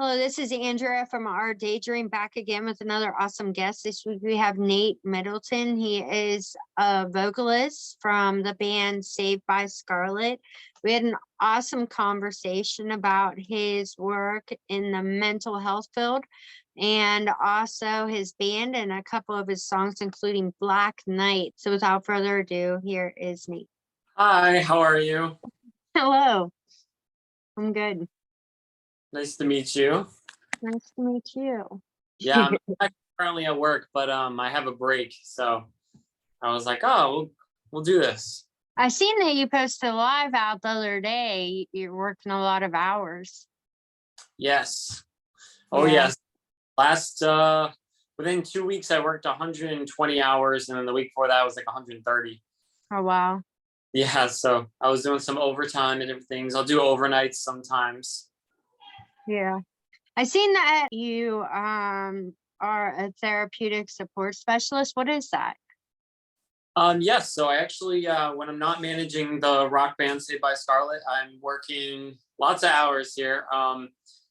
Hello, this is Andrea from Our Daydream back again with another awesome guest. This week we have Nate Middleton. He is a vocalist from the band Saved by Scarlet. We had an awesome conversation about his work in the mental health field and also his band and a couple of his songs, including Black Knight. So without further ado, here is Nate. Hi, how are you? Hello, I'm good. Nice to meet you. Nice to meet you. Yeah, I'm currently at work, but I have a break, so I was like, oh, we'll do this. I seen that you posted a live out the other day. You're working a lot of hours. Yes. Oh, Yeah. yes. Last within 2 weeks, I worked 120 hours, and then the week before that was like 130. Oh wow. Yeah, so I was doing some overtime and different things. I'll do overnights sometimes. Yeah. I seen that you are a therapeutic support specialist. What is that? Yes, so I actually when I'm not managing the rock band Saved by Scarlet, I'm working lots of hours here.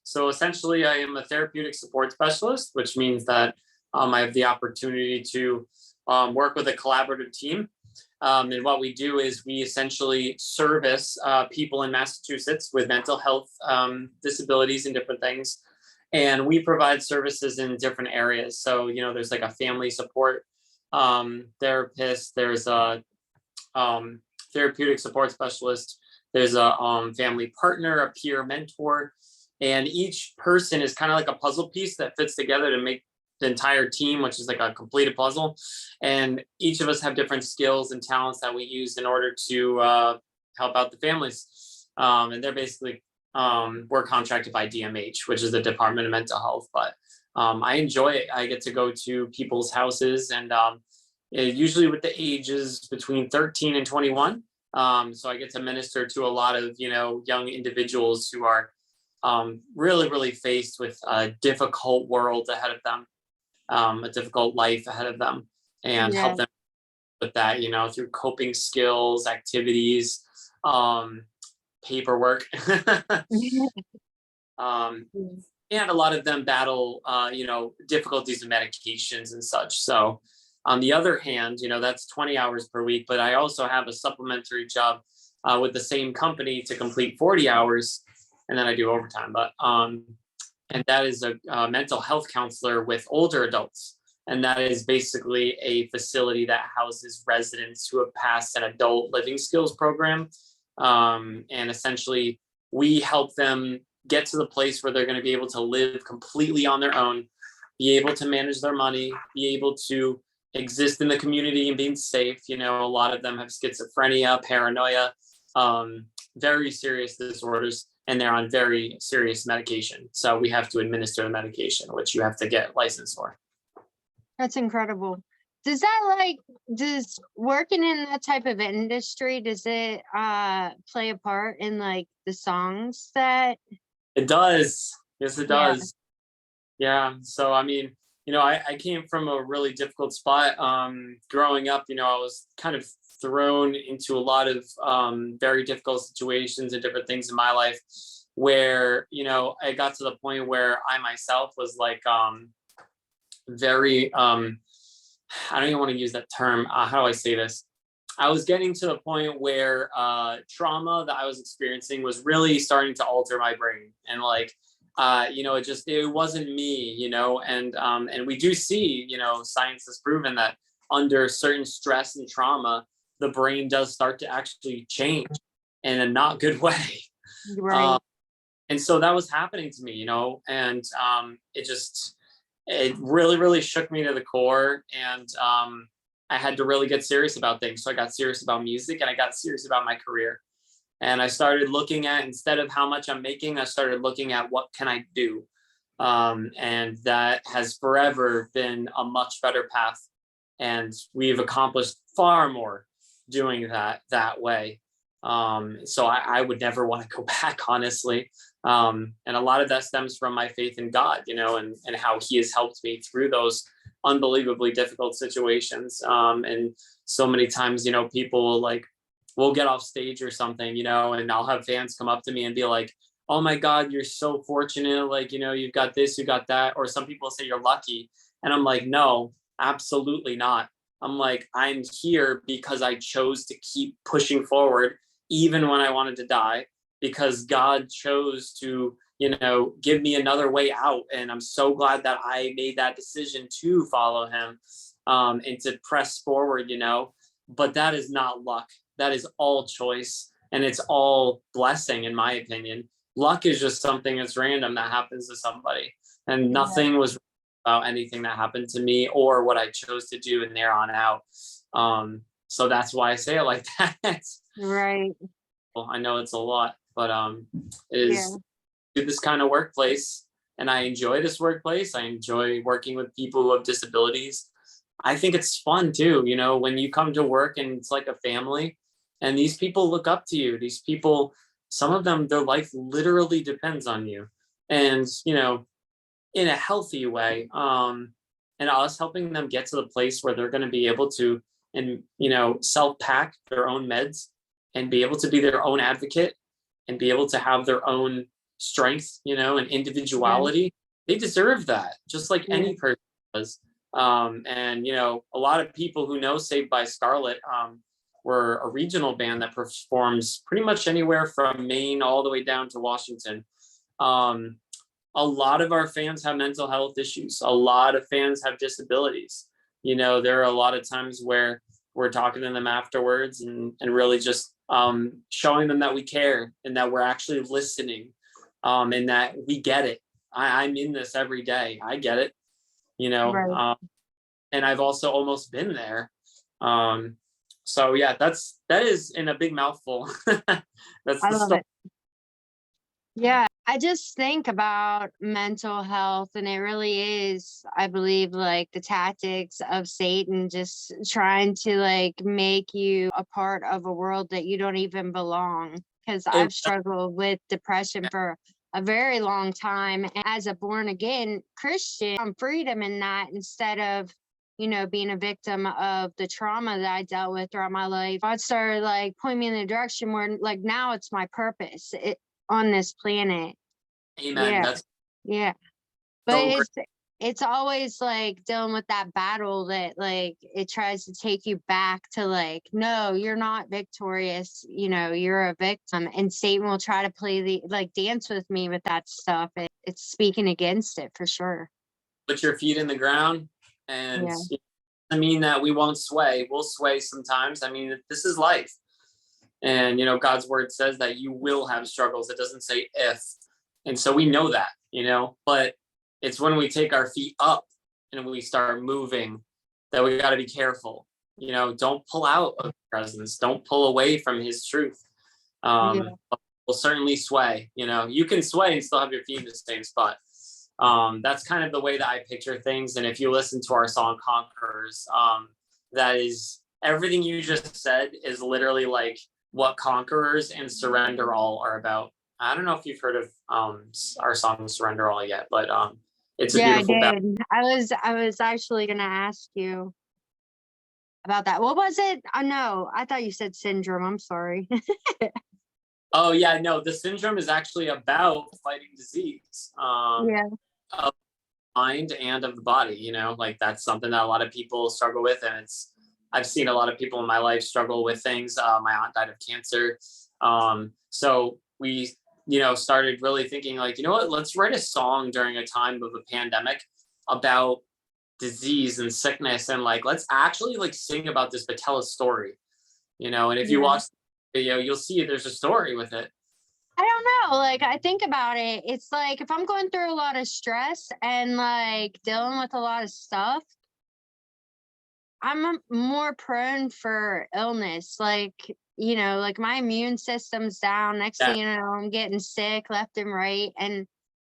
So essentially I am a therapeutic support specialist, which means that I have the opportunity to work with a collaborative team. And what we do is we essentially service people in Massachusetts with mental health disabilities and different things. And we provide services in different areas. So, there's like a family support therapist, there's a therapeutic support specialist, there's a family partner, a peer mentor, and each person is kind of like a puzzle piece that fits together to make the entire team, which is like a completed puzzle. And each of us have different skills and talents that we use in order to help out the families. And they're basically, we're contracted by DMH, which is the Department of Mental Health. But I enjoy it. I get to go to people's houses and usually with the ages between 13 and 21. So I get to minister to a lot of, young individuals who are really, really faced with a difficult world ahead of them. A difficult life ahead of them, and help them with that, through coping skills, activities, paperwork. And a lot of them battle, difficulties with medications and such. So on the other hand, that's 20 hours per week, but I also have a supplementary job with the same company to complete 40 hours. And then I do overtime, and that is a mental health counselor with older adults. And that is basically a facility that houses residents who have passed an adult living skills program. And essentially, we help them get to the place where they're going to be able to live completely on their own, be able to manage their money, be able to exist in the community and being safe. A lot of them have schizophrenia, paranoia, very serious disorders, and they're on very serious medication. So we have to administer the medication, which you have to get licensed for. That's incredible. Does working in that type of industry, does it play a part in like the songs that? It does. Yes, it does. Yeah. So, I mean, I came from a really difficult spot. Growing up, I was kind of thrown into a lot of very difficult situations and different things in my life where, I got to the point where I myself was like very, I don't even want to use that term. How do I say this? I was getting to the point where trauma that I was experiencing was really starting to alter my brain. And like, it wasn't me, and we do see, science has proven that under certain stress and trauma, the brain does start to actually change in a not good way. Right. And so that was happening to me, and it really, really shook me to the core. And I had to really get serious about things. So I got serious about music and I got serious about my career. And I started looking at, instead of how much I'm making, I started looking at what can I do? And that has forever been a much better path. And we've accomplished far more doing that way. So I would never want to go back, honestly. And a lot of that stems from my faith in God, and how he has helped me through those unbelievably difficult situations. And so many times, people will like, we'll get off stage or something, and I'll have fans come up to me and be like, oh my God, you're so fortunate. Like, you've got this, you got that. Or some people say you're lucky. And I'm like, no, absolutely not. I'm like, I'm here because I chose to keep pushing forward, even when I wanted to die, because God chose to, give me another way out. And I'm so glad that I made that decision to follow him, and to press forward, but that is not luck. That is all choice. And it's all blessing, in my opinion. Luck is just something that's random that happens to somebody, and nothing was about anything that happened to me or what I chose to do and there on out. So that's why I say it like that. Right. Well, I know it's a lot, but it Yeah. is this kind of workplace, and I enjoy this workplace. I enjoy working with people who have disabilities. I think it's fun too, when you come to work and it's like a family, and these people look up to you. These people, some of them, their life literally depends on you, and in a healthy way. And us helping them get to the place where they're going to be able to, and self-pack their own meds, and be able to be their own advocate, and be able to have their own strength, and individuality. They deserve that, just like any person does. And a lot of people who know Saved by Scarlet, we're a regional band that performs pretty much anywhere from Maine all the way down to Washington. A lot of our fans have mental health issues. A lot of fans have disabilities. There are a lot of times where we're talking to them afterwards, and really just showing them that we care, and that we're actually listening, and that we get it. I'm in this every day. I get it, Right. and I've also almost been there. So yeah, that is in a big mouthful. That's I the love story. it. Yeah, I just think about mental health, and it really is, I believe, like the tactics of Satan, just trying to like make you a part of a world that you don't even belong. Because It, I've struggled with depression for a very long time. And as a born again Christian, I'm freedom in that, instead of, being a victim of the trauma that I dealt with throughout my life. God started like pointing me in the direction where like now it's my purpose on this planet. amen. Yeah, That's yeah. But so great. it's always like dealing with that battle that like it tries to take you back to like, no, you're not victorious, you're a victim. And Satan will try to play the like dance with me with that stuff. It's speaking against it for sure. Put your feet in the ground, and Yeah. I mean that we won't sway. We'll sway sometimes. I mean, this is life. And God's word says that you will have struggles. It doesn't say if. And so we know that, but it's when we take our feet up and we start moving that we got to be careful. Don't pull out of presence. Don't pull away from his truth. Yeah. Will certainly sway. You can sway and still have your feet in the same spot. That's kind of the way that I picture things. And if you listen to our song Conquerors, that is everything you just said is literally like what Conquerors and Surrender All are about. I don't know if you've heard of our song Surrender All yet, but it's a Yeah, I beautiful did. I was actually gonna ask you about that. What was it? I know. I thought you said syndrome. I'm sorry. Oh yeah, no, the syndrome is actually about fighting disease, Yeah. of the mind and of the body. Like that's something that a lot of people struggle with, and I've seen a lot of people in my life struggle with things. My aunt died of cancer, so we started really thinking like, what, let's write a song during a time of a pandemic about disease and sickness, and like let's actually like sing about this but tell a story. And if you Yeah. watch the video, you'll see there's a story with it. I don't know. Like, I think about it. It's like if I'm going through a lot of stress and like dealing with a lot of stuff, I'm more prone for illness. Like, like my immune system's down. Next Yeah. thing you know, I'm getting sick left and right. And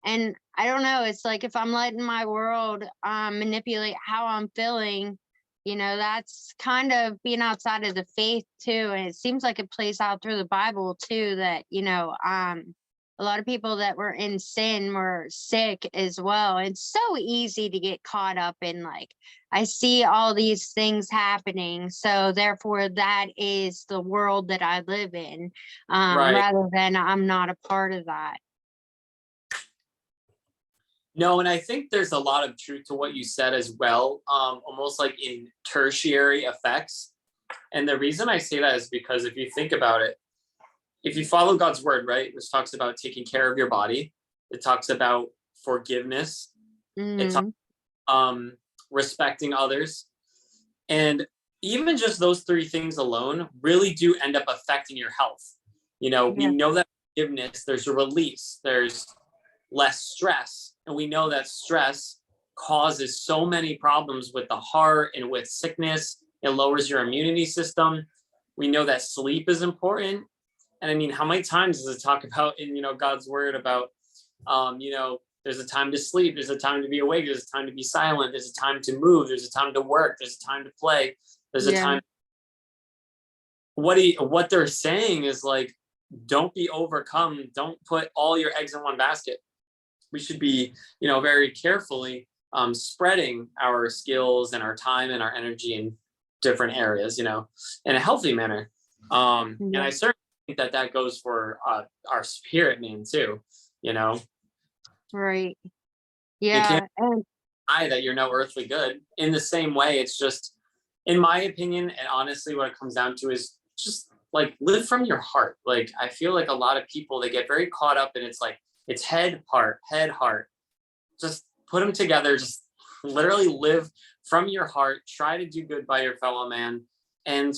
I don't know. It's like if I'm letting my world manipulate how I'm feeling, that's kind of being outside of the faith too. And it seems like it plays out through the Bible too, that, a lot of people that were in sin were sick as well. It's so easy to get caught up in like, I see all these things happening, so therefore that is the world that I live in, Right. rather than I'm not a part of that. No, and I think there's a lot of truth to what you said as well, almost like in tertiary effects. And the reason I say that is because if you think about it, if you follow God's word, right, which talks about taking care of your body, it talks about forgiveness, it talks Hmm. respecting others, and even just those three things alone really do end up affecting your health. We Yeah. know that forgiveness, there's a release, there's less stress, and we know that stress causes so many problems with the heart and with sickness. It lowers your immunity system. We know that sleep is important. And I mean, how many times does it talk about in God's word about there's a time to sleep, there's a time to be awake, there's a time to be silent, there's a time to move, there's a time to work, there's a time to play, there's a Yeah. time. What they're saying is like, don't be overcome, don't put all your eggs in one basket. We should be very carefully spreading our skills and our time and our energy in different areas, in a healthy manner. And Yeah. I certainly think that goes for our spirit man too. Right. You can't Yeah. And deny that you're no earthly good. In the same way, it's just, in my opinion, and honestly, what it comes down to is just like live from your heart. Like I feel like a lot of people, they get very caught up in it's head, heart. Just put them together. Just literally live from your heart. Try to do good by your fellow man, and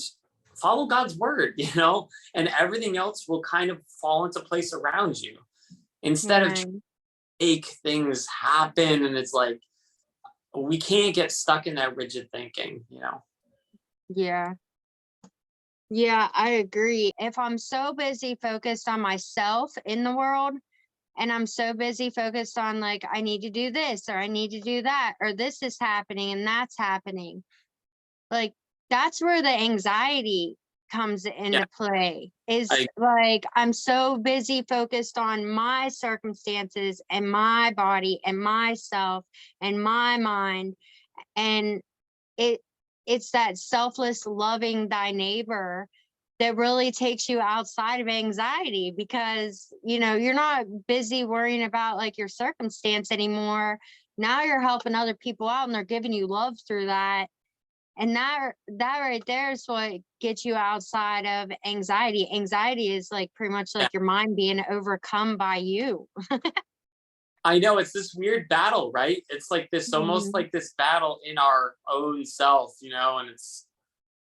follow God's word. And everything else will kind of fall into place around you instead of trying right. to make things happen. And it's like we can't get stuck in that rigid thinking. Yeah. Yeah, I agree. If I'm so busy focused on myself in the world, and I'm so busy focused on like, I need to do this or I need to do that, or this is happening and that's happening, like, that's where the anxiety comes Yeah, into play. Is I like, I'm so busy focused on my circumstances and my body and myself and my mind. And it it's that selfless loving thy neighbor that really takes you outside of anxiety, because you're not busy worrying about like your circumstance anymore. Now you're helping other people out and they're giving you love through that. And that right there is what gets you outside of anxiety is like pretty much yeah. like your mind being overcome by you. I know it's this weird battle, right? It's like this, almost Mhm. like this battle in our own self, and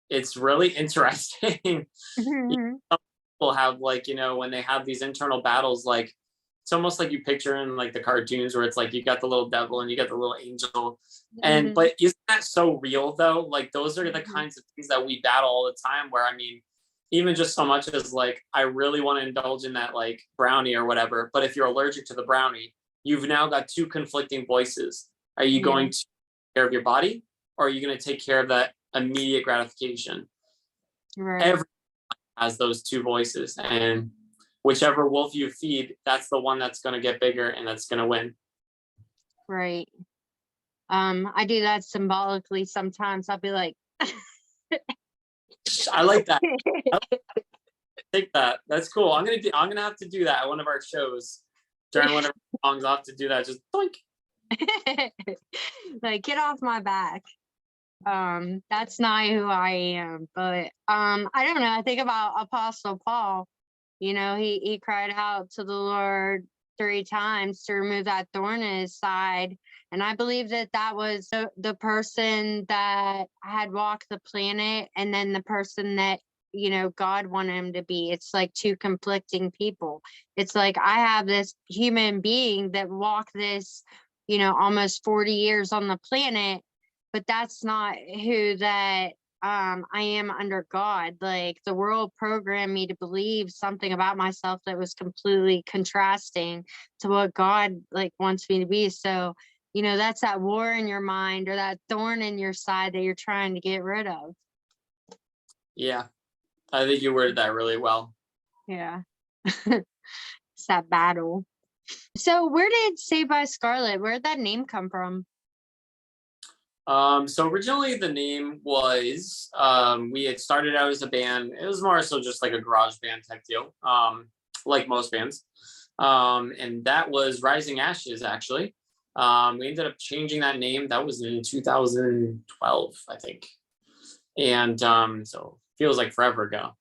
it's really interesting. Mhm. Some people have like, when they have these internal battles, like it's almost like you picture in like the cartoons where it's like you got the little devil and you got the little angel. And Mhm. but isn't that so real though? Like those are the Mhm. kinds of things that we battle all the time, where I mean, even just so much as like I really want to indulge in that like brownie or whatever, but if you're allergic to the brownie, you've now got two conflicting voices. Are you Yeah. going to take care of your body, or are you going to take care of that immediate gratification? Right. Has those two voices, and whichever wolf you feed, that's the one that's going to get bigger and that's going to win. Right. I do that symbolically sometimes. I'll be like, I like that. I'll take that. That's cool. I'm gonna have to do that at one of our shows during one of our songs. I'll have to do that. Just doink. like, get off my back. That's not who I am. But I don't know. I think about Apostle Paul. He cried out to the Lord 3 times to remove that thorn in his side. And I believe that was the person that had walked the planet, and then the person that, God wanted him to be. It's like two conflicting people. It's like I have this human being that walked this, almost 40 years on the planet, but that's not who that I am under God. Like the world programmed me to believe something about myself that was completely contrasting to what God like wants me to be. So, that's that war in your mind or that thorn in your side that you're trying to get rid of. Yeah, I think you worded that really well. Yeah. It's that battle. So where did Saved by Scarlet, where did that name come from? So originally the name was, we had started out as a band. It was more so just like a garage band type deal, like most bands. And that was Rising Ashes, actually. We ended up changing that name. That was in 2012, I think. And so feels like forever ago.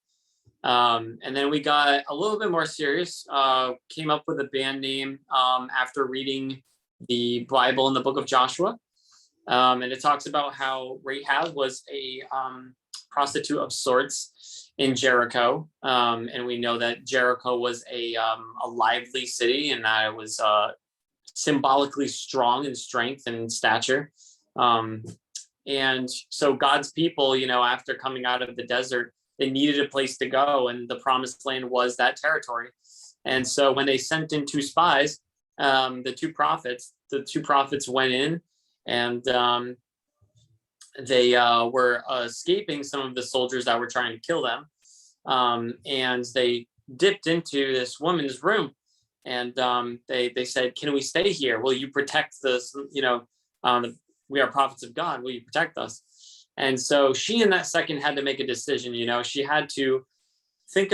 And then we got a little bit more serious, came up with a band name after reading the Bible in the book of Joshua. And it talks about how Rahab was a prostitute of sorts in Jericho. And we know that Jericho was a lively city, and that it was symbolically strong in strength and in stature. And so God's people, after coming out of the desert, they needed a place to go, and the promised land was that territory. And so when they sent in two spies, the two prophets went in, and they were escaping some of the soldiers that were trying to kill them. And they dipped into this woman's room, and they said, "Can we stay here? Will you protect this? We are prophets of God. Will you protect us?" And so she, in that second, had to make a decision. She had to think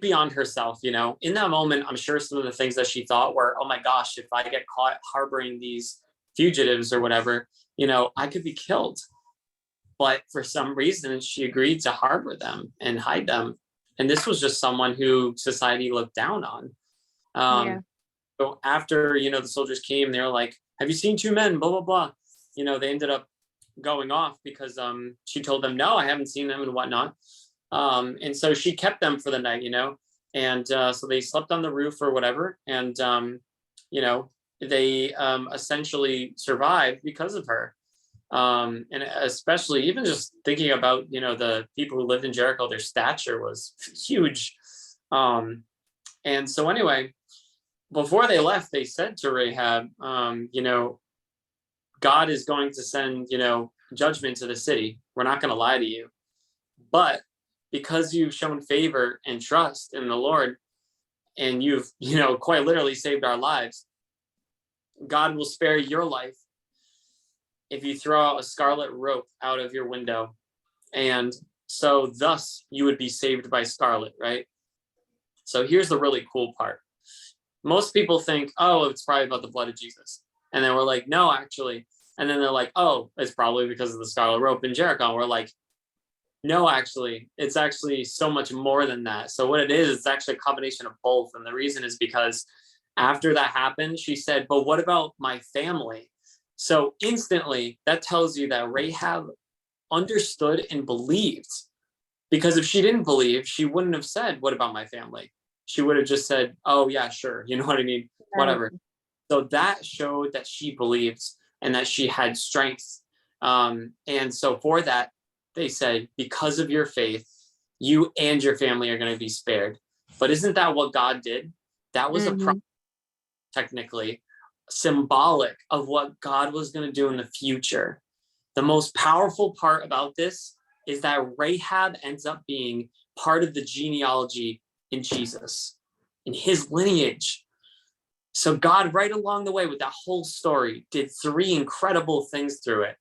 beyond herself. In that moment, I'm sure some of the things that she thought were, "Oh my gosh, if I get caught harboring these fugitives or whatever, I could be killed." But for some reason, she agreed to harbor them and hide them. And this was just someone who society looked down on. So after, the soldiers came, they were like, "Have you seen two men? Blah, blah, blah." They ended up going off because she told them, "No, I haven't seen them," and whatnot. And so she kept them for the night, and so they slept on the roof or whatever. And, they essentially survived because of her. And especially even just thinking about, the people who lived in Jericho, their stature was huge. And so anyway, before they left, they said to Rahab, "God is going to send, judgment to the city. We're not going to lie to you. But because you've shown favor and trust in the Lord, and you've, quite literally saved our lives, God will spare your life if you throw out a scarlet rope out of your window. And so thus you would be saved by scarlet," right? So here's the really cool part. Most people think, "Oh, it's probably about the blood of Jesus." And then we're like, "No, actually." And then they're like, "Oh, it's probably because of the scarlet rope in Jericho." And we're like, "No, actually, it's actually so much more than that." So what it is, it's actually a combination of both. And the reason is because after that happened, she said, "But what about my family?" So instantly, that tells you that Rahab understood and believed. Because if she didn't believe, she wouldn't have said, "What about my family?" She would have just said, "Oh, yeah, sure." You know what I mean? Whatever. So that showed that she believed and that she had strength. And so for that, they said, "Because of your faith, you and your family are going to be spared." But isn't that what God did? That was technically symbolic of what God was going to do in the future. The most powerful part about this is that Rahab ends up being part of the genealogy in Jesus, in his lineage. So God, right along the way with that whole story, did three incredible things through it.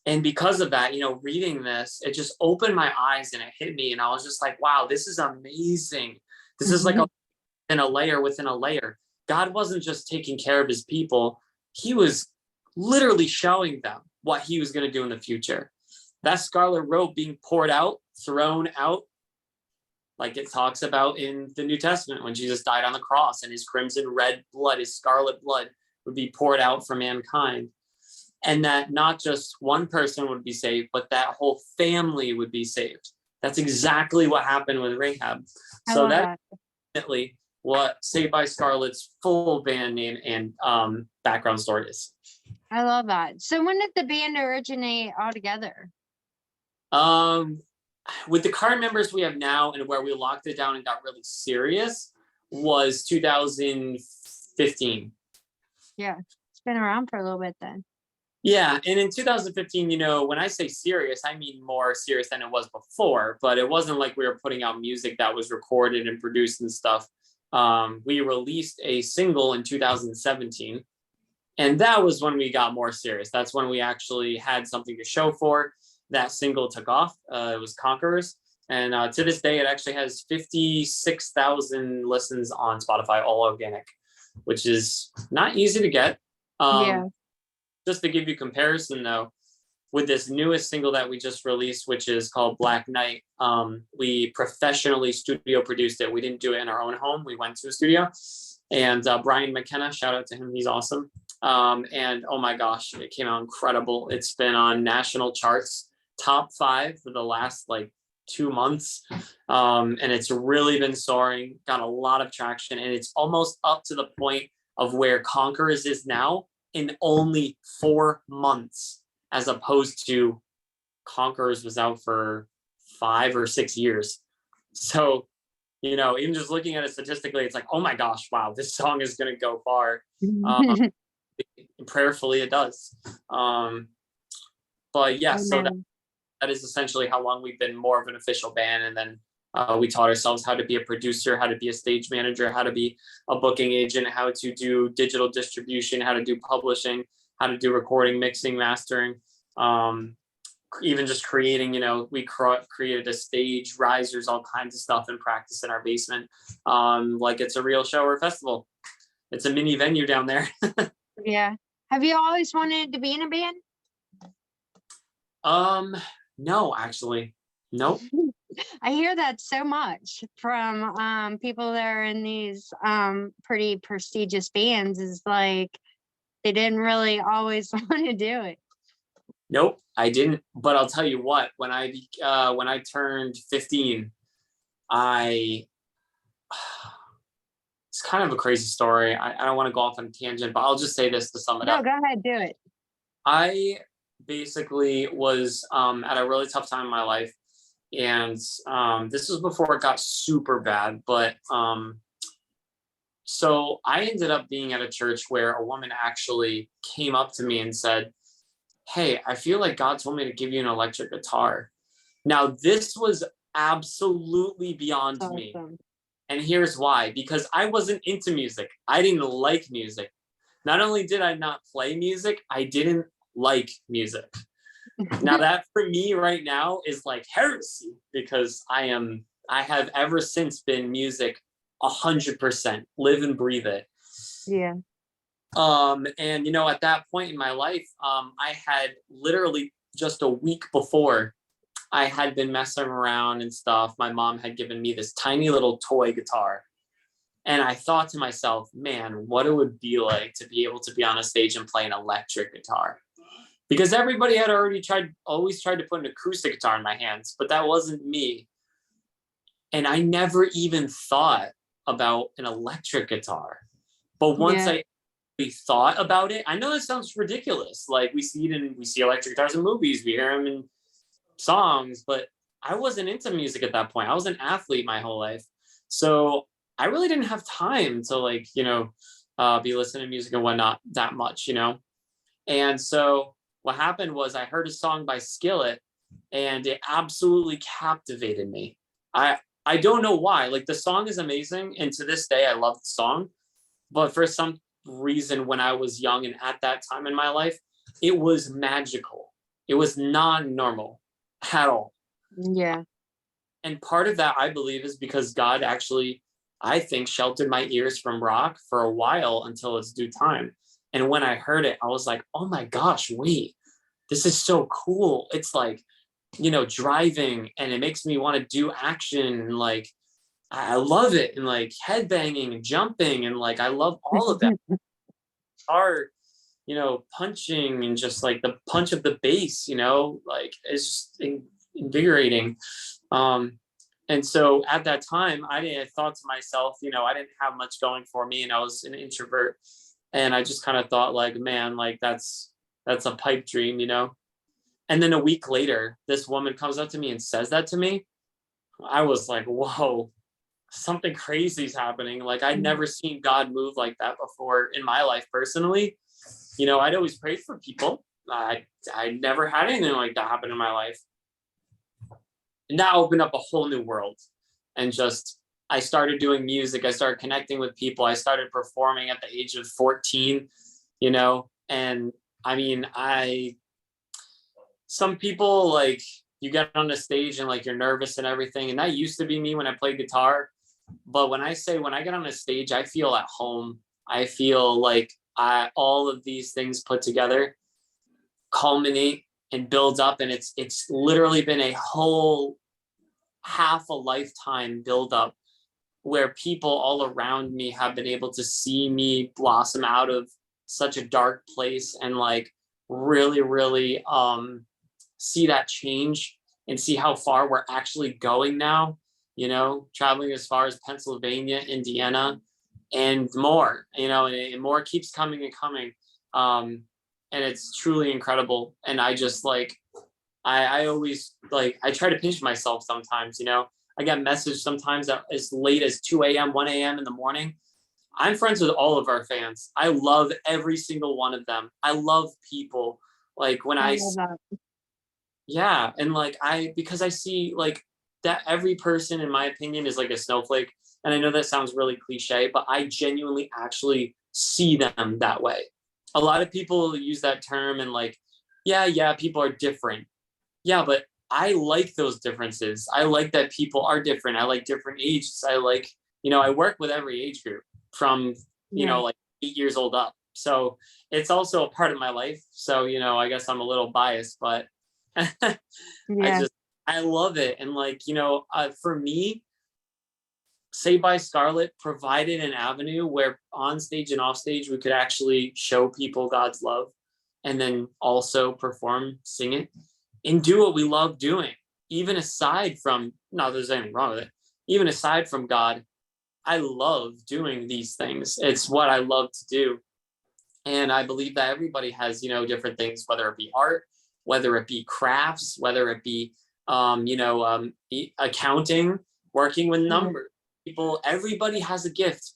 And because of that, reading this, it just opened my eyes and it hit me. And I was just like, wow, this is amazing. This is like a layer within a layer. God wasn't just taking care of his people. He was literally showing them what he was going to do in the future. That scarlet robe being poured out, thrown out, like it talks about in the New Testament when Jesus died on the cross, and his crimson red blood, his scarlet blood would be poured out for mankind. And that not just one person would be saved, but that whole family would be saved. That's exactly what happened with Rahab. So that's definitely what Saved by Scarlet's full band name and background story is. I love that. So when did the band originate altogether? With the current members we have now and where we locked it down and got really serious was 2015. Yeah, it's been around for a little bit then. Yeah, and in 2015, when I say serious, I mean more serious than it was before, but it wasn't like we were putting out music that was recorded and produced and stuff. We released a single in 2017, and that was when we got more serious. That's when we actually had something to show for. That single took off. It was Conquerors. And to this day, it actually has 56,000 listens on Spotify, all organic. which is not easy to get. Yeah. Just to give you comparison though, with this newest single that we just released, which is called Black Knight, we professionally studio produced it. We didn't do it in our own home. We went to a studio, and Brian McKenna, shout out to him. He's awesome. And oh my gosh, it came out incredible. It's been on national charts, top 5 for the last like 2 months. And it's really been soaring, got a lot of traction, and it's almost up to the point of where Conquerors is now in only 4 months, as opposed to Conquerors was out for 5 or 6 years. So, you know, even just looking at it statistically, it's like, oh my gosh, wow, this song is going to go far. Prayerfully it does. But yeah, so that is essentially how long we've been more of an official band. And then we taught ourselves how to be a producer, how to be a stage manager, how to be a booking agent, how to do digital distribution, how to do publishing, how to do recording, mixing, mastering, even just creating, you know, we created a stage, risers, all kinds of stuff, and practice in our basement, like it's a real show or festival. It's a mini venue down there. Yeah. Have you always wanted to be in a band? No, actually, nope. I hear that so much from people that are in these pretty prestigious bands, is like they didn't really always want to do it. Nope, I didn't. But I'll tell you what, when I turned 15, it's kind of a crazy story. I don't want to go off on a tangent, but I'll just say this to sum it up. No, go ahead, do it. I basically was at a really tough time in my life. And this was before it got super bad. But so I ended up being at a church where a woman actually came up to me and said, hey, I feel like God told me to give you an electric guitar. Now, this was absolutely beyond me. And here's why. Because I wasn't into music. I didn't like music. Not only did I not play music, I didn't like music. Now that for me right now is like heresy, because I have ever since been music 100%, live and breathe it. Yeah. And you know, at that point in my life, I had literally just a week before, I had been messing around and stuff. My mom had given me this tiny little toy guitar. And I thought to myself, man, what it would be like to be able to be on a stage and play an electric guitar. Because everybody had always tried to put an acoustic guitar in my hands, but that wasn't me. And I never even thought about an electric guitar. But once I thought about it, I know that sounds ridiculous. Like we see electric guitars in movies, we hear them in songs, but I wasn't into music at that point. I was an athlete my whole life. So I really didn't have time to like, you know, be listening to music and whatnot that much, you know? And so what happened was I heard a song by Skillet and it absolutely captivated me. I don't know why. Like the song is amazing, and to this day I love the song. But for some reason, when I was young and at that time in my life, it was magical. It was non-normal at all. Yeah. And part of that, I believe, is because God actually, I think, sheltered my ears from rock for a while until its due time. And when I heard it, I was like, oh my gosh, wait, this is so cool. It's like, you know, driving, and it makes me want to do action. And like, I love it. And like headbanging and jumping. And like, I love all of that. Art, you know, punching and just like the punch of the bass, you know, like it's just invigorating. And so at that time, I thought to myself, you know, I didn't have much going for me, and I was an introvert. And I just kind of thought like, man, like that's a pipe dream, you know? And then a week later, this woman comes up to me and says that to me. I was like, whoa, something crazy is happening. Like I'd never seen God move like that before in my life personally. You know, I'd always prayed for people. I never had anything like that happen in my life. And that opened up a whole new world. And just, I started doing music. I started connecting with people. I started performing at the age of 14, you know, and I mean, some people like you get on the stage and like you're nervous and everything. And that used to be me when I played guitar. But when I get on a stage, I feel at home. I feel like all of these things put together culminate and build up, and it's literally been a whole half a lifetime build up where people all around me have been able to see me blossom out of such a dark place and like really, really see that change and see how far we're actually going now, traveling as far as Pennsylvania, Indiana, and more, and more keeps coming and coming. And it's truly incredible. And I just like, I always like, I try to pinch myself sometimes, I get messages sometimes as late as 2 a.m., 1 a.m. in the morning. I'm friends with all of our fans. I love every single one of them. I love people. Like when I love that. yeah. And like, because I see like that every person, in my opinion, is like a snowflake. And I know that sounds really cliche, but I genuinely actually see them that way. A lot of people use that term and like, yeah, people are different. Yeah, but I like those differences. I like that people are different. I like different ages. I like, I work with every age group from, like 8 years old up. So it's also a part of my life. So, I guess I'm a little biased, but I love it. And like, for me, Saved by Scarlet provided an avenue where on stage and off stage, we could actually show people God's love and then also perform, sing it, and do what we love doing. Even aside from, not there's anything wrong with it, even aside from God, I love doing these things. It's what I love to do. And I believe that everybody has, different things, whether it be art, whether it be crafts, whether it be, accounting, working with numbers. People, everybody has a gift.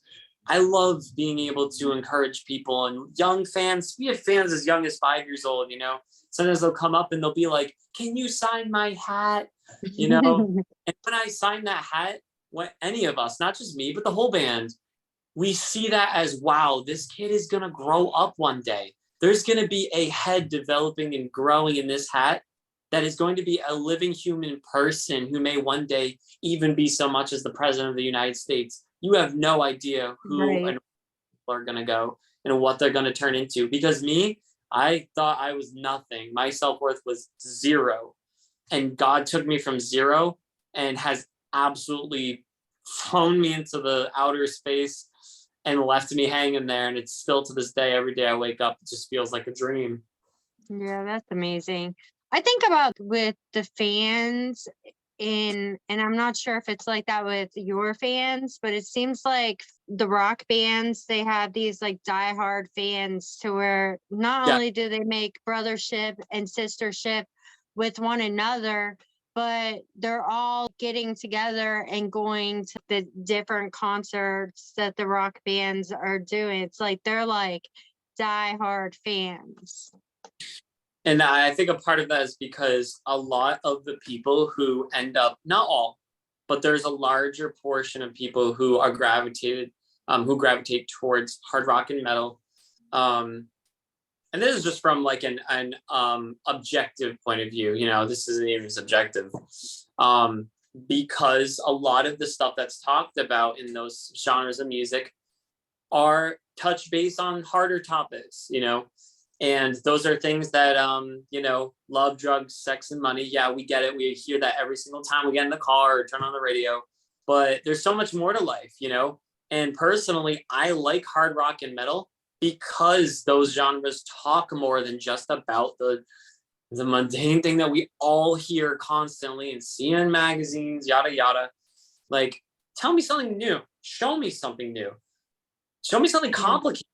I love being able to encourage people and young fans. We have fans as young as 5 years old, sometimes they'll come up and they'll be like, can you sign my hat? And when I sign that hat, any of us, not just me, but the whole band, we see that as, wow, this kid is going to grow up one day. There's going to be a head developing and growing in this hat that is going to be a living human person who may one day even be so much as the president of the United States. You have no idea who and people are going to go and what they're going to turn into. Because me, I thought I was nothing. My self-worth was zero. And God took me from zero and has absolutely thrown me into the outer space and left me hanging there. And it's still to this day, every day I wake up, it just feels like a dream. Yeah, that's amazing. I think about with the fans and I'm not sure if it's like that with your fans, but it seems like the rock bands, they have these like diehard fans to where not only do they make brothership and sistership with one another, but they're all getting together and going to the different concerts that the rock bands are doing. It's like they're like diehard fans. And I think a part of that is because a lot of the people who end up, not all, but there's a larger portion of people who are who gravitate towards hard rock and metal. And this is just from like an objective point of view, this isn't even subjective. Because a lot of the stuff that's talked about in those genres of music are touch base on harder topics, and those are things that, love, drugs, sex, and money. Yeah, we get it. We hear that every single time we get in the car or turn on the radio. But there's so much more to life, And personally, I like hard rock and metal because those genres talk more than just about the mundane thing that we all hear constantly and see in magazines, yada, yada. Like, tell me something new. Show me something new. Show me something complicated,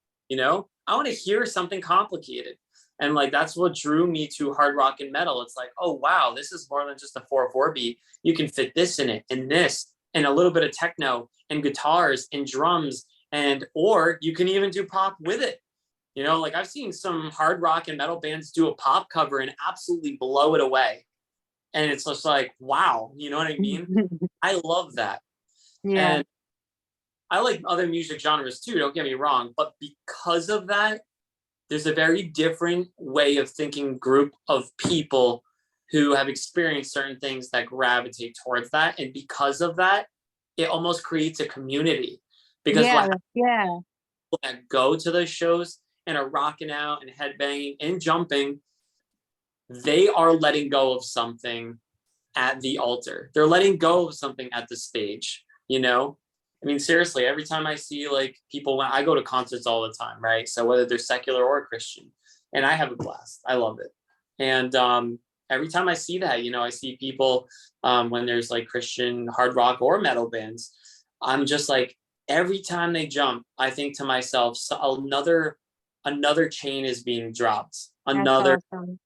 I want to hear something complicated. And like, that's what drew me to hard rock and metal. It's like, oh, wow, this is more than just a 4/4 beat. You can fit this in it and this and a little bit of techno and guitars and drums or you can even do pop with it. Like I've seen some hard rock and metal bands do a pop cover and absolutely blow it away. And it's just like, wow, you know what I mean? I love that. Yeah. And I like other music genres too, don't get me wrong. But because of that, there's a very different way of thinking group of people who have experienced certain things that gravitate towards that. And because of that, it almost creates a community. Because people that go to those shows and are rocking out and headbanging and jumping, they are letting go of something at the altar. They're letting go of something at the stage, you know? I mean, seriously, every time I see like people, when I go to concerts all the time, right? So whether they're secular or Christian, and I have a blast, I love it. And every time I see that, you know, I see people when there's like Christian hard rock or metal bands, I'm just like, every time they jump, I think to myself, so another chain is being dropped, That's another awesome.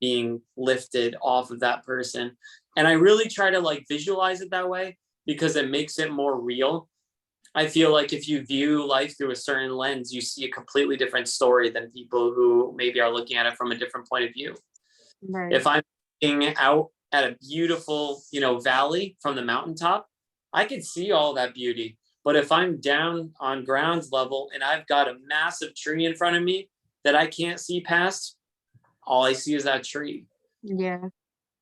being lifted off of that person. And I really try to like visualize it that way because it makes it more real. I feel like if you view life through a certain lens, you see a completely different story than people who maybe are looking at it from a different point of view. Right. If I'm looking out at a beautiful, you know, valley from the mountaintop, I can see all that beauty. But if I'm down on ground level and I've got a massive tree in front of me that I can't see past, all I see is that tree. Yeah.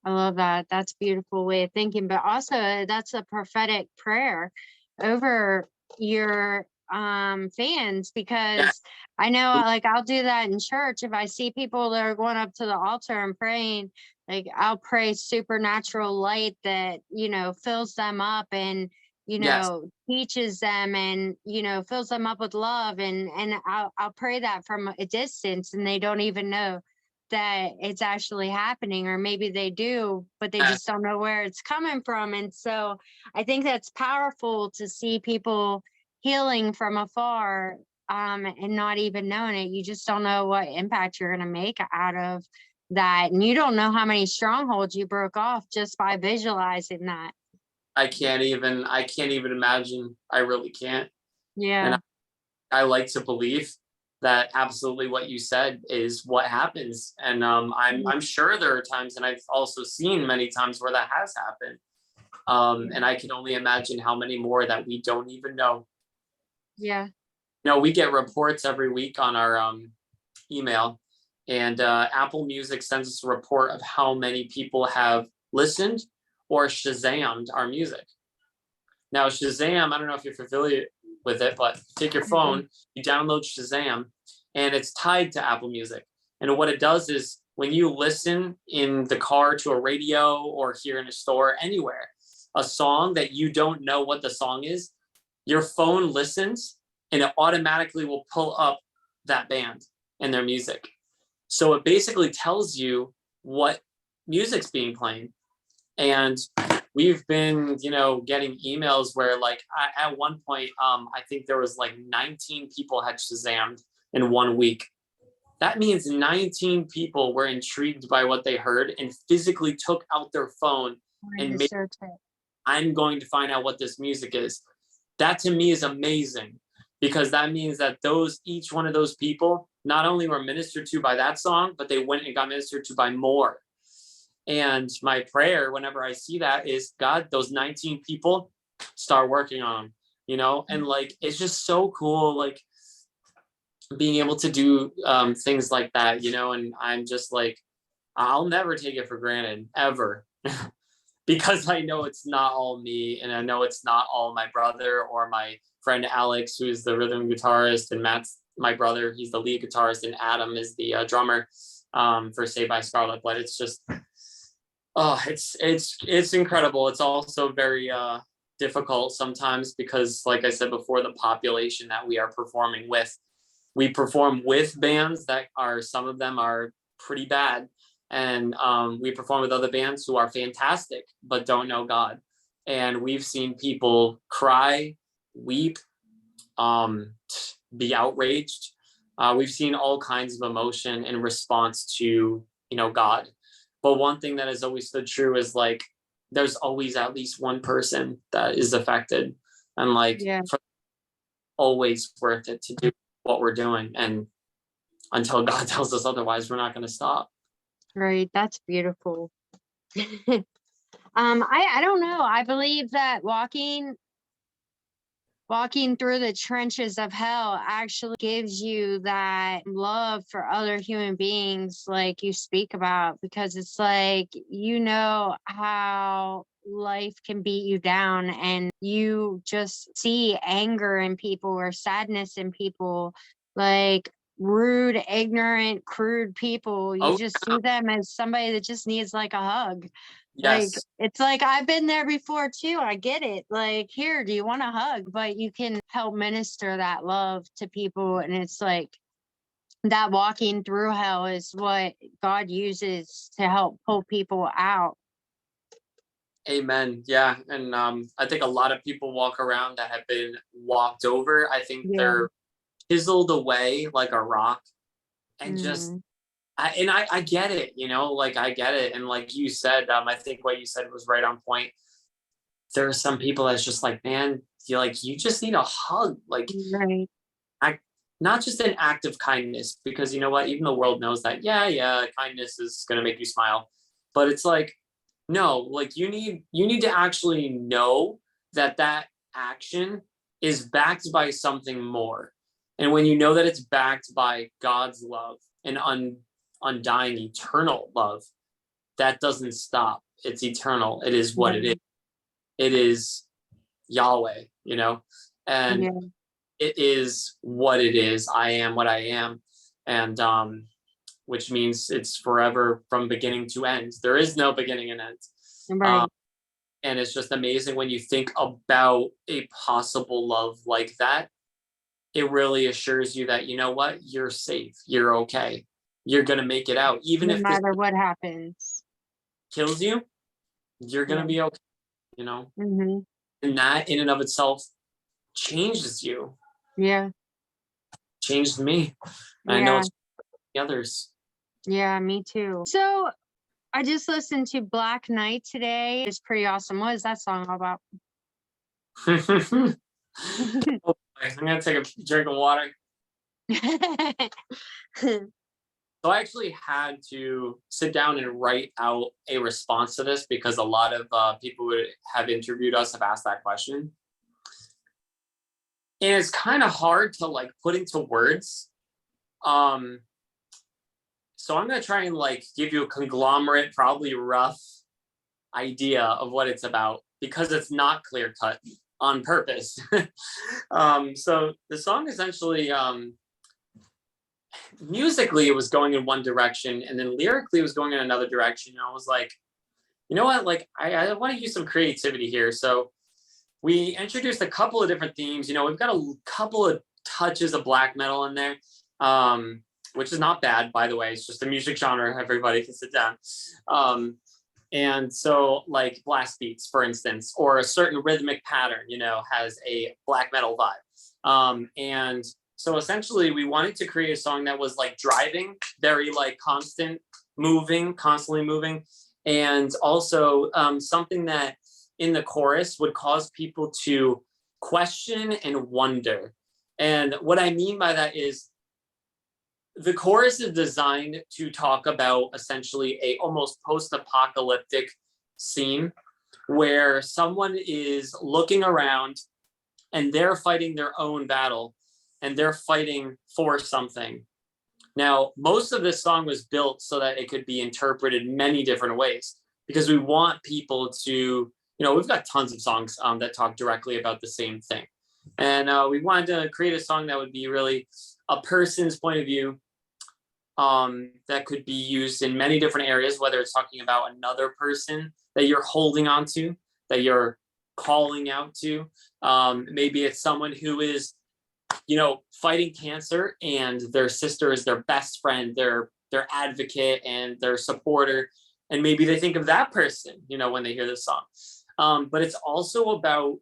I love that. That's a beautiful way of thinking, but also that's a prophetic prayer over your fans, Yeah, because I know like I'll do that in church. If I see people that are going up to the altar and praying, like I'll pray supernatural light that, you know, fills them up and, you yes, know, teaches them and, you know, fills them up with love, and I'll pray that from a distance and they don't even know that it's actually happening, or maybe they do but they yes, just don't know where it's coming from. And so I think that's powerful to see people healing from afar, and not even knowing it. You just don't know what impact you're going to make out of that, and you don't know how many strongholds you broke off just by visualizing that. I can't even imagine. I really can't. And Yeah. I like to believe that absolutely what you said is what happens. And I'm sure there are times, and I've also seen many times where that has happened. And I can only imagine how many more that we don't even know. Yeah. You know, we get reports every week on our email, and Apple Music sends us a report of how many people have listened or Shazammed our music. Now, Shazam, I don't know if you're familiar with it, but take your Mhm. phone, you download Shazam, and it's tied to Apple Music. And what it does is when you listen in the car to a radio or here in a store, anywhere, a song that you don't know what the song is, your phone listens and it automatically will pull up that band and their music. So it basically tells you what music's being played. And we've been, you know, getting emails where like at one point, I think there was like 19 people had Shazammed in 1 week. That means 19 people were intrigued by what they heard and physically took out their phone Going and to made, search it. I'm going to find out what this music is. That to me is amazing because that means that each one of those people not only were ministered to by that song, but they went and got ministered to by more. And my prayer whenever I see that is, God, those 19 people, start working on them, you know? And like, it's just so cool, like being able to do things like that, you know? And I'm just like, I'll never take it for granted ever. Because I know it's not all me, and I know it's not all my brother or my friend Alex, who's the rhythm guitarist, and Matt's my brother, he's the lead guitarist, and Adam is the drummer for Saved by Scarlet. But it's just, oh, it's incredible. It's also very difficult sometimes because, like I said before, the population that we are performing with, we perform with bands that are, some of them are pretty bad, and we perform with other bands who are fantastic but don't know God. And we've seen people cry, weep, be outraged. We've seen all kinds of emotion in response to, you know, God. But one thing that has always stood true is like there's always at least one person that is affected, and like Yeah. always worth it to do what we're doing. And until God tells us otherwise, we're not going to stop. Right. That's beautiful. I don't know. I believe that walking through the trenches of hell actually gives you that love for other human beings like you speak about, because it's like, you know, how life can beat you down and you just see anger in people or sadness in people, like rude, ignorant, crude people. You Oh, just see them as somebody that just needs like a hug. Like, yes. it's like, I've been there before too. I get it. Like, here, do you want a hug? But you can help minister that love to people. And it's like that walking through hell is what God uses to help pull people out. Amen. Yeah. And I think a lot of people walk around that have been walked over. I think Yeah. they're chiseled away like a rock. And just Mm, I get it, like I get it. And like you said, I think what you said was right on point. There are some people that's just like, man, you just need a hug. Like, right. I not just an act of kindness, because you know what, even the world knows that, yeah, kindness is gonna make you smile. But it's like, no, like you need to actually know that that action is backed by something more. And when you know that it's backed by God's love and undying eternal love, that doesn't stop. It's eternal. It is what it is. Right. It is Yahweh, and Yeah. it is what it is. I am what I am. And which means it's forever from beginning to end. There is no beginning and end. Um, Right. and it's just amazing when you think about a possible love like that. It really assures you that, you know what, you're safe, you're okay, you're gonna make it out. Even No if this matter what happens. kills you, you're Yeah. gonna be okay, you know? Hmm. And that in and of itself changes you, Yeah. changed me. And I know Yeah. it's the others. Yeah. Me too. So I just listened to Black Knight today. It's pretty awesome. What is that song all about? Oh, I'm gonna take a drink of water. So I actually had to sit down and write out a response to this, because a lot of people who have interviewed us have asked that question. And it's kind of hard to like put into words. Um, so I'm gonna try and like give you a conglomerate, probably rough idea of what it's about, because it's not clear cut on purpose. So the song essentially, musically, it was going in one direction, and then lyrically, it was going in another direction. And I was like, you know what? Like, I want to use some creativity here. So we introduced a couple of different themes. We've got a couple of touches of black metal in there, which is not bad, by the way. It's just a music genre. Everybody can sit down. And so, like blast beats, for instance, or a certain rhythmic pattern, has a black metal vibe. And so essentially, we wanted to create a song that was like driving, very like constant moving, constantly moving. And also something that in the chorus would cause people to question and wonder. And what I mean by that is the chorus is designed to talk about essentially a almost post-apocalyptic scene where someone is looking around and they're fighting their own battle and they're fighting for something. Now, most of this song was built so that it could be interpreted many different ways, because we want people to, we've got tons of songs that talk directly about the same thing. And we wanted to create a song that would be really a person's point of view, that could be used in many different areas, whether it's talking about another person that you're holding on to, that you're calling out to. Maybe it's someone who is, fighting cancer, and their sister is their best friend, their advocate and their supporter. And maybe they think of that person, when they hear this song. But it's also about,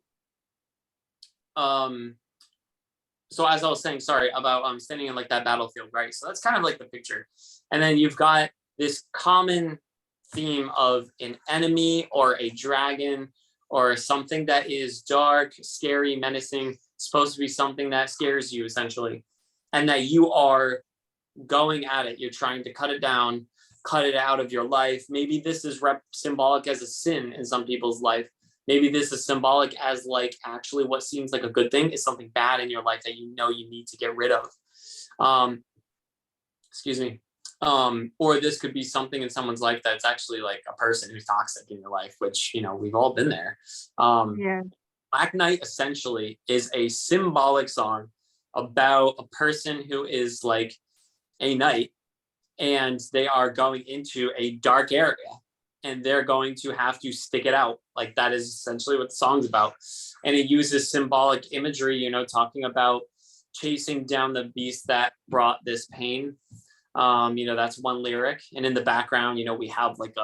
so as I was saying, sorry, about standing in like that battlefield, right? So that's kind of like the picture. And then you've got this common theme of an enemy or a dragon or something that is dark, scary, menacing, supposed to be something that scares you essentially, and that you are going at it. You're trying to cut it down, cut it out of your life. Maybe this is symbolic as a sin in some people's life. Maybe this is symbolic as like actually what seems like a good thing is something bad in your life that you need to get rid of. Excuse me. Or this could be something in someone's life that's actually like a person who's toxic in your life, which, you know, we've all been there. Yeah. Black Knight essentially is a symbolic song about a person who is like a knight, and they are going into a dark area, and they're going to have to stick it out. Like, that is essentially what the song's about. And it uses symbolic imagery, you know, talking about chasing down the beast that brought this pain. You know, that's one lyric. And in the background, you know, we have like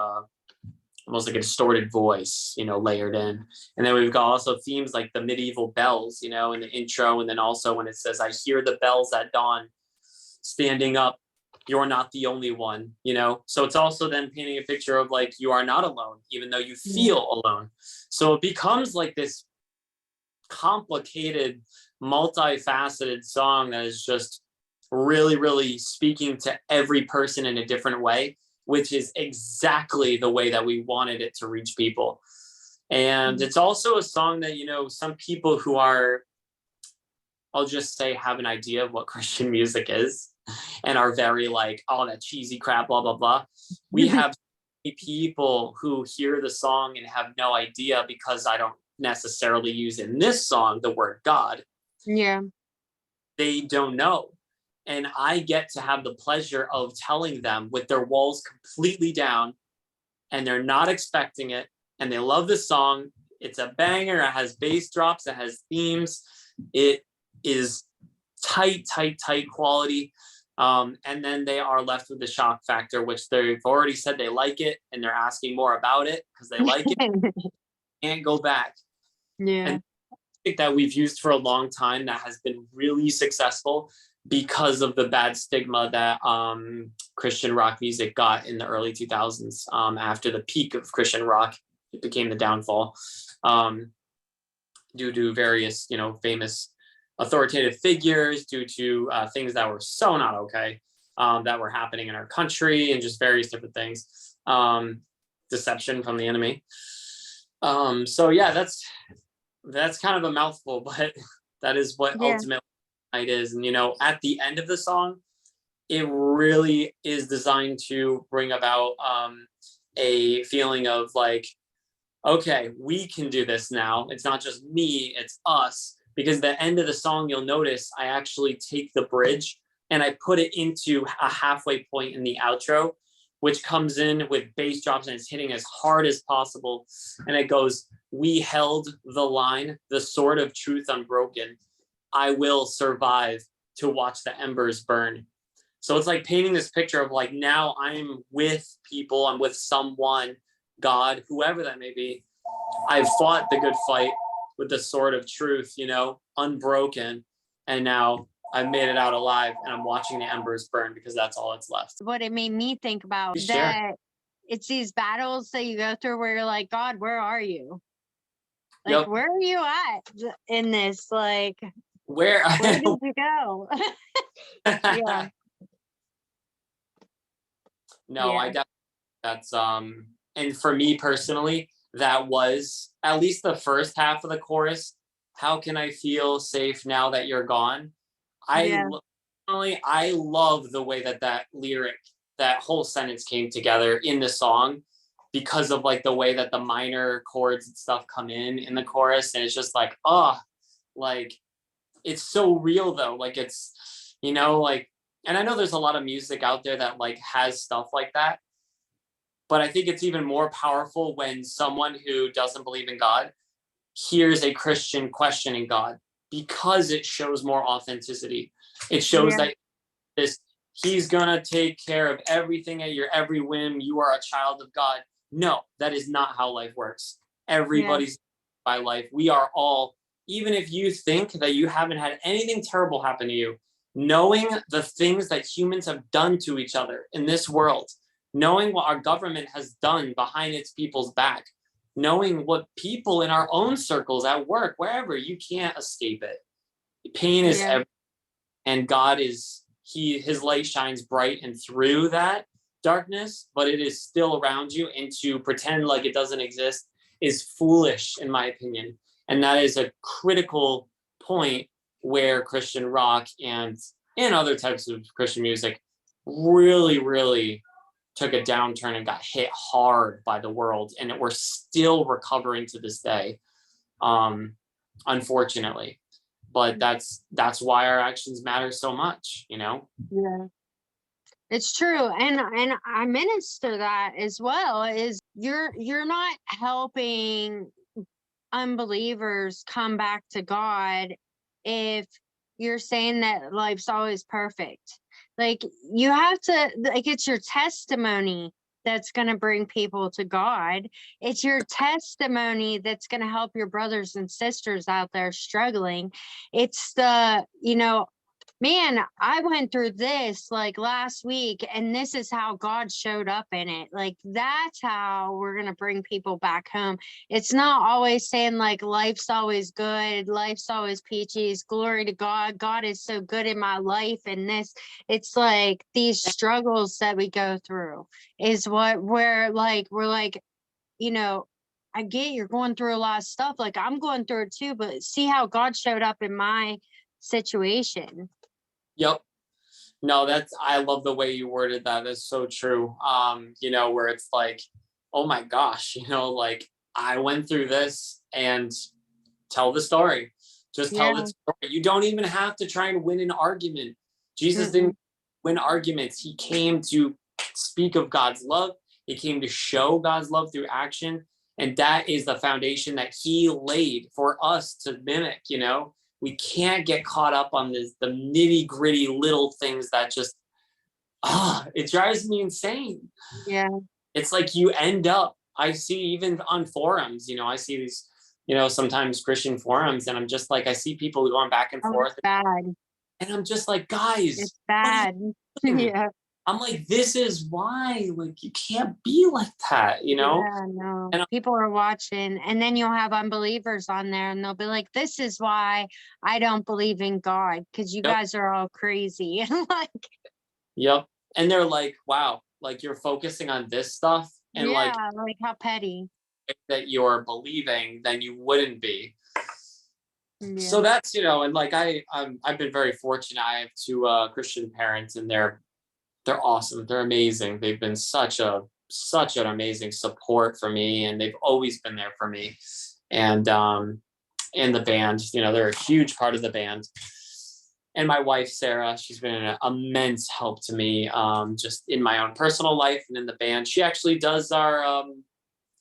almost like a distorted voice, you know, layered in. And then we've got also themes like the medieval bells, you know, in the intro. And then also when it says, I hear the bells at dawn, standing up, you're not the only one, you know? So it's also then painting a picture of like, you are not alone, even though you feel alone. So it becomes like this complicated, multifaceted song that is just really, really speaking to every person in a different way, which is exactly the way that we wanted it to reach people. And it's also a song that, you know, some people who are, I'll just say, have an idea of what Christian music is and are very like, oh, that cheesy crap, blah, blah, blah. We have people who hear the song and have no idea, because I don't necessarily use in this song the word God. Yeah. They don't know. And I get to have the pleasure of telling them with their walls completely down, and they're not expecting it, and they love the song. It's a banger. It has bass drops. It has themes. It is tight quality. And then they are left with the shock factor, which they've already said they like it, and they're asking more about it because they like it. Can't go back. Yeah. And I think that we've used for a long time that has been really successful because of the bad stigma that Christian rock music got in the early 2000s. After the peak of Christian rock, it became the downfall due to various, you know, famous authoritative figures, due to things that were so not okay, that were happening in our country, and just various different things. Deception from the enemy. So yeah, that's kind of a mouthful, but that is what ultimately it is. And, you know, at the end of the song, it really is designed to bring about a feeling of like, okay, we can do this now. It's not just me, it's us. Because the end of the song, you'll notice I actually take the bridge and I put it into a halfway point in the outro, which comes in with bass drops, and it's hitting as hard as possible. And it goes, we held the line, the sword of truth unbroken. I will survive to watch the embers burn. So it's like painting this picture of like, now I'm with people, I'm with someone, God, whoever that may be. I've fought the good fight with the sword of truth, you know, unbroken. And now I've made it out alive, and I'm watching the embers burn, because that's all that's left. What it made me think about Sure. that, it's these battles that you go through where you're like, God, where are you? Like, Yep. where are you at in this? Like, Where did you go? Yeah. No, Yeah. I definitely, that's and for me personally, that was at least the first half of the chorus. How can I feel safe now that you're gone? I love the way that lyric, that whole sentence came together in the song, because of like the way that the minor chords and stuff come in the chorus. And it's just like, oh, like, it's so real though. Like, it's, you know, like, and I know there's a lot of music out there that like has stuff like that, but I think it's even more powerful when someone who doesn't believe in God hears a Christian questioning God, because it shows more authenticity. It shows that he's gonna take care of everything at your every whim. You are a child of God. No, that is not how life works. Everybody's by life. We are all, even if you think that you haven't had anything terrible happen to you, knowing the things that humans have done to each other in this world, knowing what our government has done behind its people's back, knowing what people in our own circles at work, wherever, you can't escape it. Pain is everywhere, and God is, his light shines bright and through that darkness, but it is still around you, and to pretend like it doesn't exist is foolish, in my opinion. And that is a critical point where Christian rock and other types of Christian music really took a downturn and got hit hard by the world, and we're still recovering to this day, unfortunately. But that's why our actions matter so much, you know. Yeah. It's true. And I minister that as well, is you're not helping unbelievers come back to God if you're saying that life's always perfect. Like, you have to, like, it's your testimony that's going to bring people to God. It's your testimony that's going to help your brothers and sisters out there struggling. It's the, man, I went through this like last week, and this is how God showed up in it. Like, that's how we're going to bring people back home. It's not always saying like life's always good, life's always peachy, glory to God, God is so good in my life. And this, it's like these struggles that we go through is what we're like, I get you're going through a lot of stuff. Like, I'm going through it too, but see how God showed up in my situation. Yep. No, I love the way you worded that. That's so true. Where it's like, oh my gosh, like, I went through this, and tell the story. Just tell the story. You don't even have to try and win an argument. Jesus didn't win arguments. He came to speak of God's love. He came to show God's love through action. And that is the foundation that he laid for us to mimic, We can't get caught up on the nitty gritty little things that just, it drives me insane. Yeah. It's like you end up, I see even on forums, I see these, sometimes Christian forums, and I'm just like, I see people going back and forth. It's bad. And I'm just like, guys, it's bad. Yeah. I'm like, this is why, like, you can't be like that, Yeah, no. And people are watching, and then you'll have unbelievers on there, and they'll be like, this is why I don't believe in God, because you guys are all crazy. Like, yep. And they're like, wow, like, you're focusing on this stuff, and like how petty that you're believing, then you wouldn't be. Yeah. So that's, and like, I've been very fortunate. I have two Christian parents, and they're awesome. They're amazing. They've been such an amazing support for me, and they've always been there for me. And in the band, they're a huge part of the band. And my wife, Sarah, she's been an immense help to me, just in my own personal life and in the band. She actually does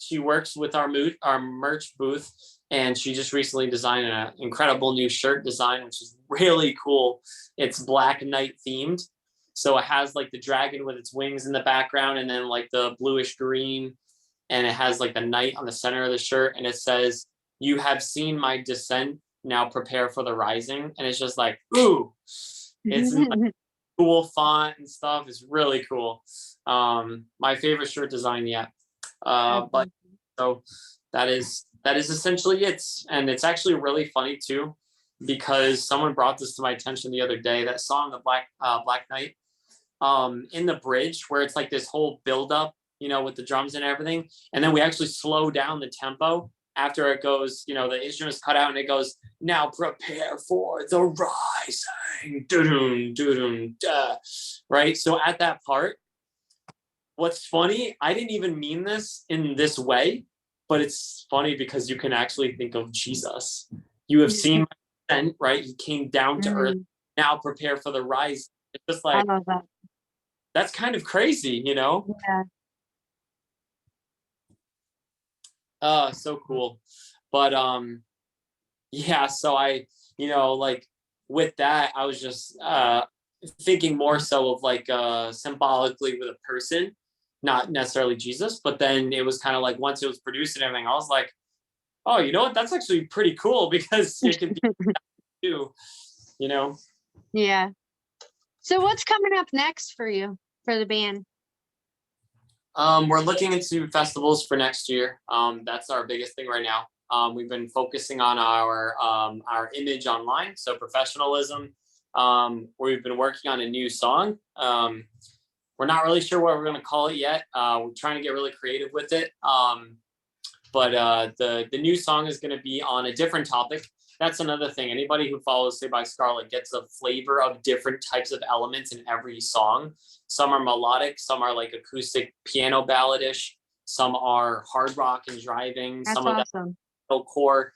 she works with our merch booth, and she just recently designed an incredible new shirt design, which is really cool. It's Black Knight themed. So it has like the dragon with its wings in the background, and then like the bluish green, and it has like the knight on the center of the shirt, and it says, "You have seen my descent, now prepare for the rising." And it's just like, ooh, it's in like cool font and stuff. It's really cool. My favorite shirt design yet. But so that is essentially it. And it's actually really funny too, because someone brought this to my attention the other day. That song, the Black Knight, in the bridge, where it's like this whole build up, with the drums and everything, and then we actually slow down the tempo after it goes, the instruments cut out, and it goes, "Now prepare for the rising," doo-doom, doo-doom, duh. Right? So at that part, what's funny, I didn't even mean this in this way, but it's funny because you can actually think of Jesus. You have seen my descent, right? He came down to earth. Now prepare for the rise. It's just like, I love that. That's kind of crazy, Yeah. So cool. But yeah, so I, like, with that, I was just thinking more so of like symbolically with a person, not necessarily Jesus. But then it was kind of like, once it was produced and everything, I was like, oh, you know what? That's actually pretty cool, because it can be too, Yeah. So what's coming up next for you, for the band? We're looking into festivals for next year. That's our biggest thing right now. We've been focusing on our image online, so professionalism. We've been working on a new song. We're not really sure what we're going to call it yet. We're trying to get really creative with it. But the new song is going to be on a different topic. That's another thing. Anybody who follows Saved by Scarlet gets a flavor of different types of elements in every song. Some are melodic, some are like acoustic piano balladish, some are hard rock and driving, That's some of awesome. that core.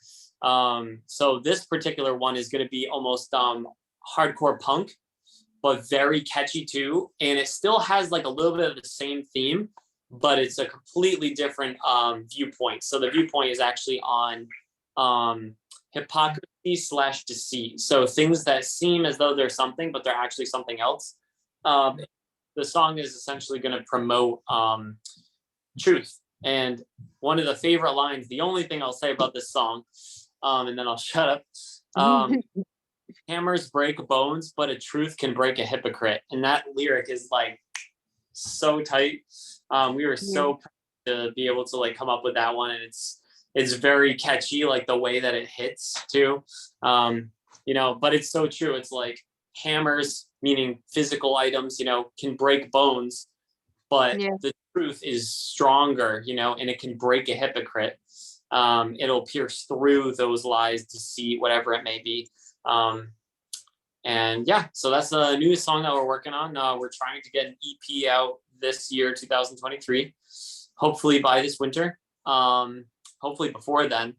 So this particular one is going to be almost hardcore punk, but very catchy too. And it still has like a little bit of the same theme, but it's a completely different viewpoint. So the viewpoint is actually on hypocrisy / deceit. So things that seem as though they're something, but they're actually something else. The song is essentially going to promote truth. And one of the favorite lines, the only thing I'll say about this song, and then I'll shut up. Hammers break bones, but a truth can break a hypocrite. And that lyric is like so tight. We were so proud to be able to like come up with that one, and it's very catchy, like the way that it hits too. But it's so true. It's like hammers, meaning physical items, can break bones, but the truth is stronger, and it can break a hypocrite. It'll pierce through those lies, deceit, whatever it may be. So that's the newest song that we're working on. We're trying to get an EP out this year, 2023, hopefully by this winter. Hopefully before then,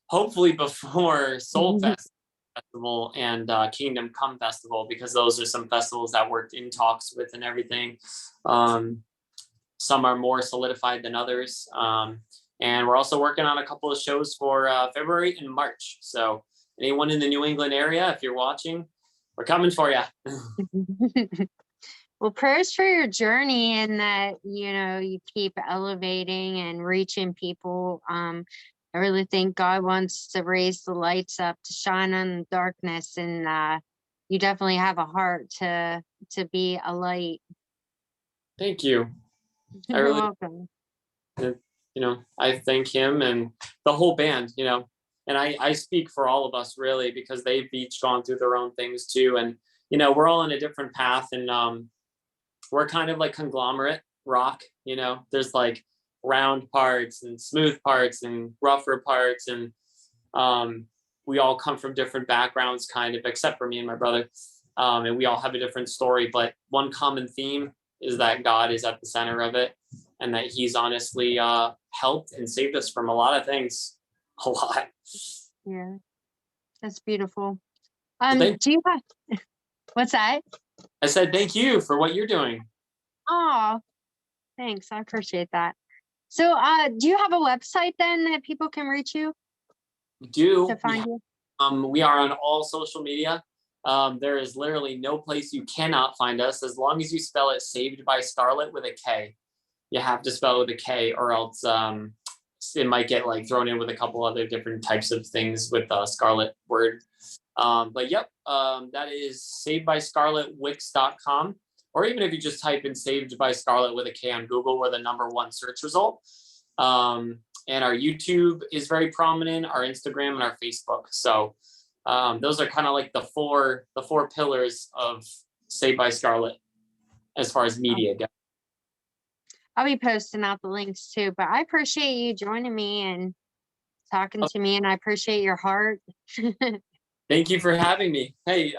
hopefully before Soul Festival and Kingdom Come Festival, because those are some festivals that we're in talks with and everything. Some are more solidified than others. And we're also working on a couple of shows for February and March. So anyone in the New England area, if you're watching, we're coming for you. Well, prayers for your journey, and that, you keep elevating and reaching people. I really think God wants to raise the lights up to shine on the darkness, and you definitely have a heart to be a light. Thank you. You're welcome. I thank him and the whole band, and I speak for all of us really, because they've each gone through their own things too. And, we're all in a different path, and we're kind of like conglomerate rock, there's like round parts and smooth parts and rougher parts. And we all come from different backgrounds, kind of, except for me and my brother. And we all have a different story, but one common theme is that God is at the center of it, and that he's honestly helped and saved us from a lot of things. A lot. Yeah, that's beautiful. Well, do you have what's that? I said thank you for what you're doing. Oh, thanks, I appreciate that. So do you have a website then that people can reach you? We do. To find you? We are on all social media. There is literally no place you cannot find us, as long as you spell it Saved by Scarlet with a K. You have to spell it with a K, or else it might get like thrown in with a couple other different types of things with the Scarlet word. But yep, that is savedbyscarletwix.com. Or even if you just type in Saved by Scarlet with a K on Google, we're the #1 search result. And our YouTube is very prominent, our Instagram and our Facebook. So those are kind of like the four pillars of Saved by Scarlet as far as media goes. I'll be posting out the links too, but I appreciate you joining me and talking to me, and I appreciate your heart. Thank you for having me. Hey,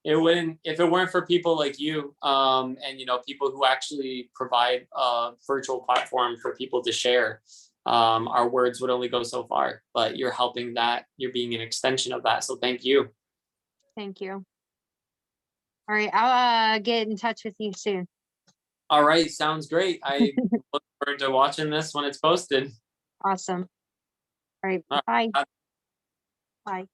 if it weren't for people like you, and people who actually provide a virtual platform for people to share, our words would only go so far. But you're helping that. You're being an extension of that. So thank you. Thank you. All right, I'll get in touch with you soon. All right, sounds great. I look forward to watching this when it's posted. Awesome. All right, bye. Bye.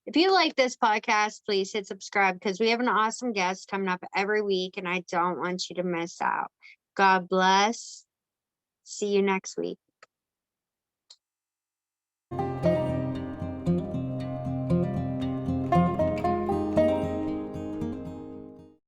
If you like this podcast, please hit subscribe, because we have an awesome guest coming up every week, and I don't want you to miss out. God bless. See you next week.